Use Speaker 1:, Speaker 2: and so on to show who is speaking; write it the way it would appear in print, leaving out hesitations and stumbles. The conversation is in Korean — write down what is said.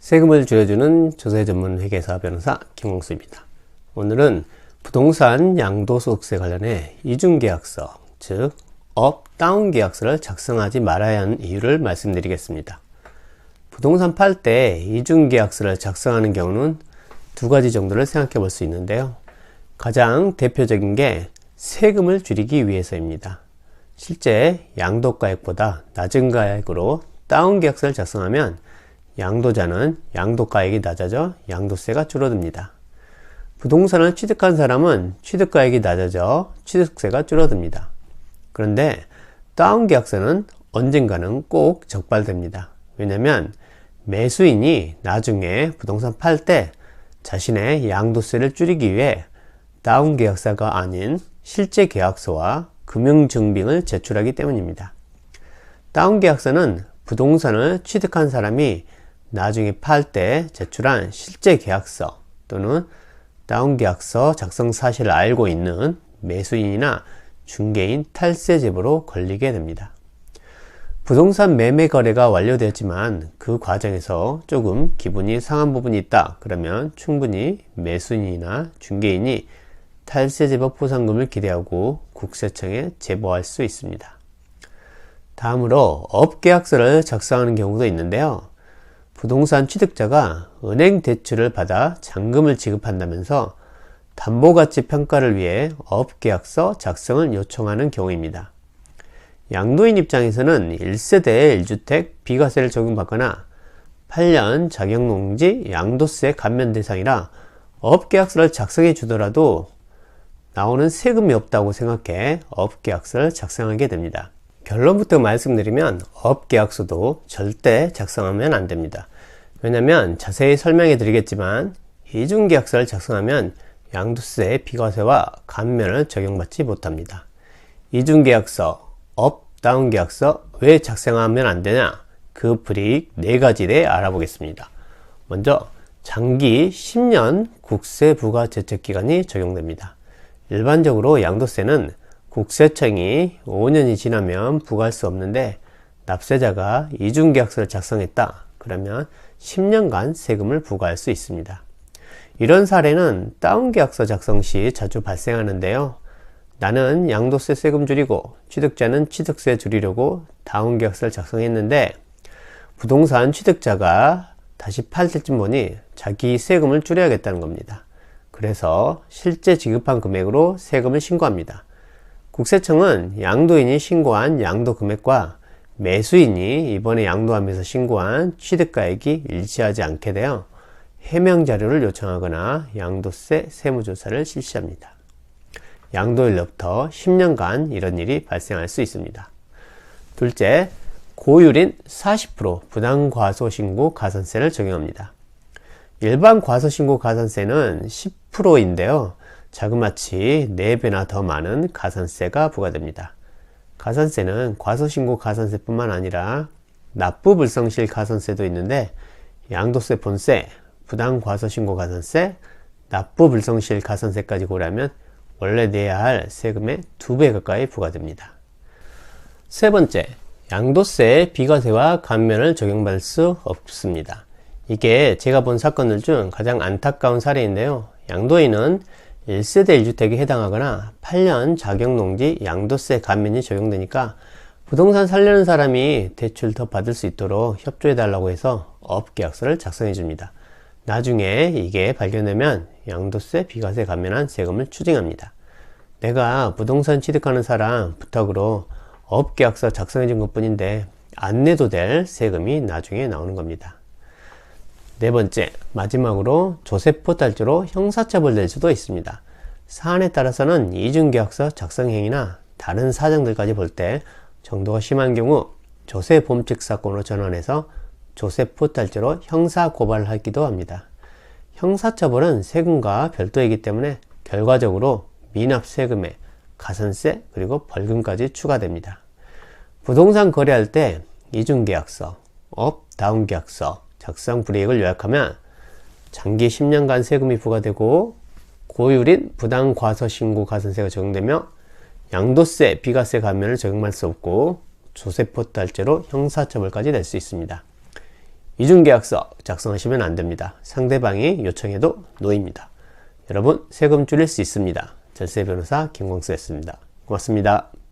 Speaker 1: 세금을 줄여주는 조세 전문 회계사 변호사 김홍수입니다. 오늘은 부동산 양도소득세 관련해 이중계약서, 즉 업, 다운 계약서를 작성하지 말아야 하는 이유를 말씀드리겠습니다. 부동산 팔 때 이중계약서를 작성하는 경우는 두 가지 정도를 생각해 볼 수 있는데요. 가장 대표적인 게 세금을 줄이기 위해서입니다. 실제 양도가액보다 낮은 가액으로 다운 계약서를 작성하면 양도자는 양도가액이 낮아져 양도세가 줄어듭니다. 부동산을 취득한 사람은 취득가액이 낮아져 취득세가 줄어듭니다. 그런데 다운 계약서는 언젠가는 꼭 적발됩니다. 왜냐하면 매수인이 나중에 부동산 팔 때 자신의 양도세를 줄이기 위해 다운 계약서가 아닌 실제 계약서와 금융증빙을 제출하기 때문입니다. 다운 계약서는 부동산을 취득한 사람이 나중에 팔 때 제출한 실제 계약서 또는 다운 계약서 작성 사실을 알고 있는 매수인이나 중개인 탈세 제보로 걸리게 됩니다. 부동산 매매 거래가 완료되었지만 그 과정에서 조금 기분이 상한 부분이 있다. 그러면 충분히 매수인이나 중개인이 탈세 제보 포상금을 기대하고 국세청에 제보할 수 있습니다. 다음으로 업계약서를 작성하는 경우도 있는데요. 부동산 취득자가 은행 대출을 받아 잔금을 지급한다면서 담보가치 평가를 위해 업계약서 작성을 요청하는 경우입니다. 양도인 입장에서는 1세대 1주택 비과세를 적용받거나 8년 자격농지 양도세 감면 대상이라 업계약서를 작성해 주더라도 나오는 세금이 없다고 생각해 업계약서를 작성하게 됩니다. 결론부터 말씀드리면 업계약서도 절대 작성하면 안 됩니다. 왜냐하면 자세히 설명해 드리겠지만 이중계약서를 작성하면 양도세 비과세와 감면을 적용받지 못합니다. 이중계약서, 업, 다운 계약서 왜 작성하면 안 되냐? 그 불이익 4가지에 대해 알아보겠습니다. 먼저 장기 10년 국세 부과 제척 기간이 적용됩니다. 일반적으로 양도세는 국세청이 5년이 지나면 부과할 수 없는데 납세자가 이중계약서를 작성했다. 그러면 10년간 세금을 부과할 수 있습니다. 이런 사례는 다운계약서 작성 시 자주 발생하는데요. 나는 양도세 세금 줄이고 취득자는 취득세 줄이려고 다운계약서를 작성했는데 부동산 취득자가 다시 팔 때쯤 보니 자기 세금을 줄여야겠다는 겁니다. 그래서 실제 지급한 금액으로 세금을 신고합니다. 국세청은 양도인이 신고한 양도 금액과 매수인이 이번에 양도하면서 신고한 취득가액이 일치하지 않게 되어 해명 자료를 요청하거나 양도세 세무조사를 실시합니다. 양도일로부터 10년간 이런 일이 발생할 수 있습니다. 둘째, 고율인 40% 부당과소신고 가산세를 적용합니다. 일반 과소신고 가산세는 10%인데요. 자그마치 4배나 더 많은 가산세가 부과됩니다. 가산세는 과소신고 가산세뿐만 아니라 납부불성실 가산세도 있는데 양도세 본세, 부당과소신고 가산세, 납부불성실 가산세까지 고려하면 원래 내야 할 세금의 2배 가까이 부과됩니다. 세 번째, 양도세 비과세와 감면을 적용받을 수 없습니다. 이게 제가 본 사건들 중 가장 안타까운 사례인데요. 양도인은 1세대 1주택에 해당하거나 8년 자격농지 양도세 감면이 적용되니까 부동산 살려는 사람이 대출 더 받을 수 있도록 협조해 달라고 해서 업계약서를 작성해 줍니다. 나중에 이게 발견되면 양도세 비과세 감면한 세금을 추징합니다. 내가 부동산 취득하는 사람 부탁으로 업계약서 작성해 준 것 뿐인데 안 내도 될 세금이 나중에 나오는 겁니다. 네 번째, 마지막으로 조세포탈죄로 형사처벌될 수도 있습니다. 사안에 따라서는 이중계약서 작성행위나 다른 사정들까지 볼 때 정도가 심한 경우 조세범칙 사건으로 전환해서 조세포탈죄로 형사고발하기도 합니다. 형사처벌은 세금과 별도이기 때문에 결과적으로 미납세금에 가산세 그리고 벌금까지 추가됩니다. 부동산 거래할 때 이중계약서, 업, 다운계약서 작성 불이익을 요약하면 장기 10년간 세금이 부과되고 고율인 부당과소신고 가산세가 적용되며 양도세, 비과세 감면을 적용할 수 없고 조세포탈죄로 형사처벌까지 낼 수 있습니다. 이중계약서 작성하시면 안 됩니다. 상대방이 요청해도 노입니다. 여러분, 세금 줄일 수 있습니다. 절세 변호사 김광수였습니다. 고맙습니다.